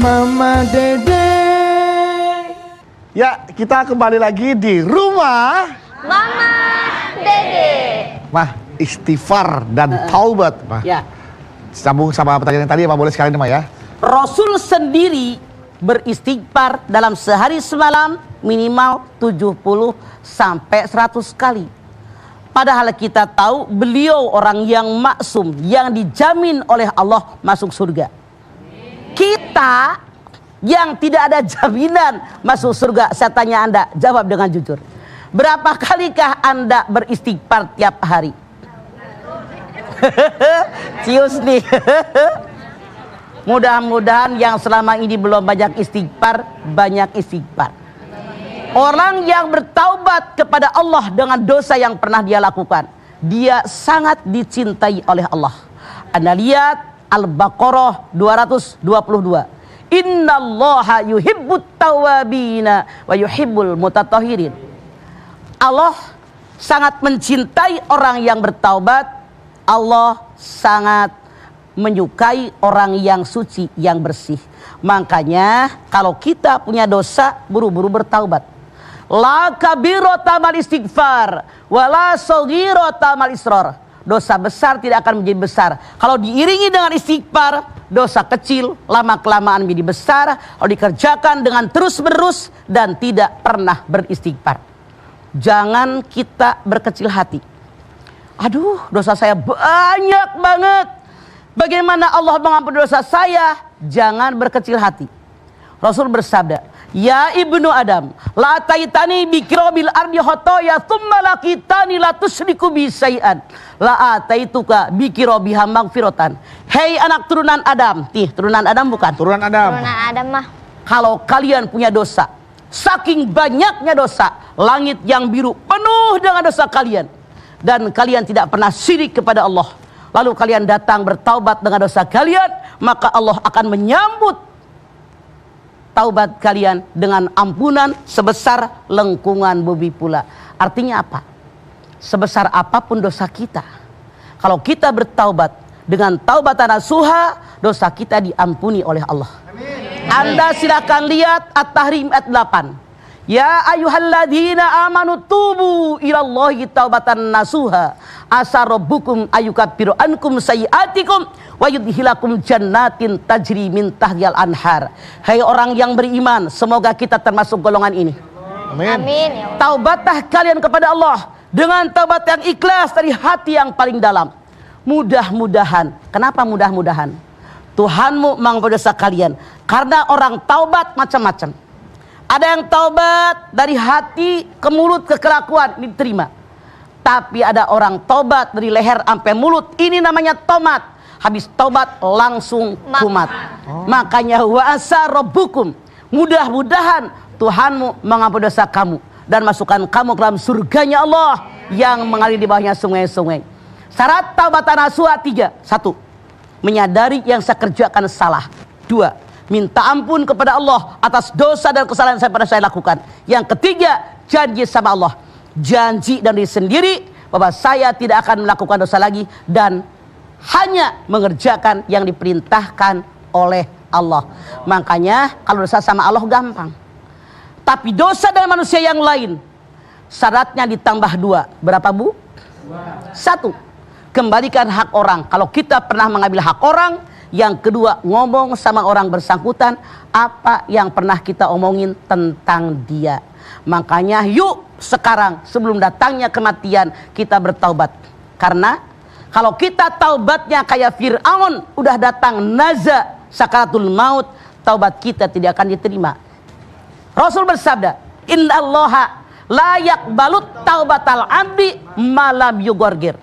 Mama Dede. Ya, kita kembali lagi di rumah Mama Dede. Mah, istighfar dan taubat, Mah. Ya. Sambung sama pertanyaan yang tadi, Pak, boleh sekalian, Mah, ya. Rasul sendiri beristighfar dalam sehari semalam minimal 70 sampai 100 kali. Padahal kita tahu beliau orang yang maksum, yang dijamin oleh Allah masuk surga. Kita yang tidak ada jaminan masuk surga, saya tanya Anda, jawab dengan jujur. Berapa kalikah Anda beristighfar tiap hari? Cius nih. Mudah-mudahan yang selama ini belum banyak istighfar, banyak istighfar. Orang yang bertaubat kepada Allah dengan dosa yang pernah dia lakukan, dia sangat dicintai oleh Allah. Anda lihat Al-Baqarah 222. Innallaha yuhibbut tawabina wa yuhibbul mutatahhirin. Allah sangat mencintai orang yang bertaubat. Allah sangat menyukai orang yang suci, yang bersih. Makanya kalau kita punya dosa, buru-buru bertaubat. La kabirota mal istighfar wala saghirota mal israr. Dosa besar tidak akan menjadi besar kalau diiringi dengan istighfar. Dosa kecil lama-kelamaan menjadi besar kalau dikerjakan dengan terus-menerus dan tidak pernah beristighfar. Jangan kita berkecil hati. Aduh, dosa saya banyak banget. Bagaimana Allah mengampuni dosa saya? Jangan berkecil hati. Rasul bersabda, ya ibnu Adam, la taitani bikrobil ardi khotoya thumma lakitani la tusriku bisai'an la ataituka bikirobiha magfiratan. Hei anak turunan Adam. Turunan Adam bukan? Turunan Adam. Turunan Adam mah. Kalau kalian punya dosa, saking banyaknya dosa, langit yang biru penuh dengan dosa kalian, dan kalian tidak pernah syirik kepada Allah, lalu kalian datang bertaubat dengan dosa kalian, maka Allah akan menyambut taubat kalian dengan ampunan sebesar lengkungan bumi pula. Artinya apa? Sebesar apapun dosa kita, kalau kita bertaubat dengan taubatan nasuha, dosa kita diampuni oleh Allah. Amin. Anda silakan lihat At-Tahrim ayat 8. Ya ayyuhalladzina amanu tubu ilallahi taubatan nasuha asa rabbukum ayyukaffiru ankum sayyi'atikum wa yudkhilakum jannatin tajri min tahtihal anhar. Hai orang yang beriman, semoga kita termasuk golongan ini. Amin. Amin. Ya Allah. Taubatlah kalian kepada Allah dengan taubat yang ikhlas dari hati yang paling dalam. Mudah-mudahan. Kenapa mudah-mudahan? Tuhanmu mengampuni dosa kalian. Karena orang taubat macam-macam. Ada yang taubat dari hati ke mulut ke kelakuan, diterima. Tapi ada orang taubat dari leher sampai mulut, ini namanya tomat. Habis taubat langsung kumat. Makanya wa asa rabbukum, mudah-mudahan Tuhanmu mengampuni dosa kamu dan masukkan kamu ke dalam surganya Allah yang mengalir di bawahnya sungai-sungai. Syarat taubatan nasuha 3. 1. Menyadari yang saya kerjakan salah. 2. Minta ampun kepada Allah atas dosa dan kesalahan yang pernah saya lakukan. Yang ketiga, janji sama Allah. Janji dari sendiri bahwa saya tidak akan melakukan dosa lagi dan hanya mengerjakan yang diperintahkan oleh Allah. Makanya kalau dosa sama Allah gampang. Tapi dosa dengan manusia yang lain, syaratnya ditambah 2. Berapa, Bu? 1. Kembalikan hak orang. Kalau kita pernah mengambil hak orang. Yang kedua, ngomong sama orang bersangkutan apa yang pernah kita omongin tentang dia. Makanya yuk sekarang sebelum datangnya kematian kita bertaubat. Karena kalau kita taubatnya kayak Fir'aun, udah datang naza sakaratul maut, taubat kita tidak akan diterima. Rasul bersabda, innallaha la yaqbalut taubatal abdi malam yugorgir.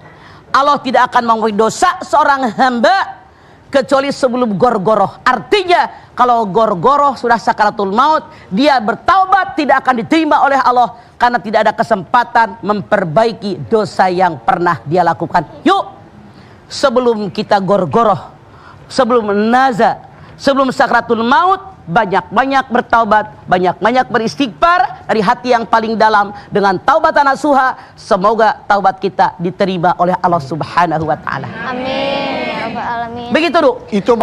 Allah tidak akan mengampuni dosa seorang hamba kecuali sebelum gorgoroh. Artinya kalau gorgoroh sudah sakaratul maut, dia bertaubat tidak akan diterima oleh Allah karena tidak ada kesempatan memperbaiki dosa yang pernah dia lakukan. Yuk, sebelum kita gorgoroh, sebelum naza, sebelum sakaratul maut, banyak-banyak bertaubat, banyak-banyak beristighfar dari hati yang paling dalam dengan taubatan nasuha. Semoga taubat kita diterima oleh Allah Subhanahu wa taala. Amin. Ya Rabbal alamin. Begitu, Du. Itu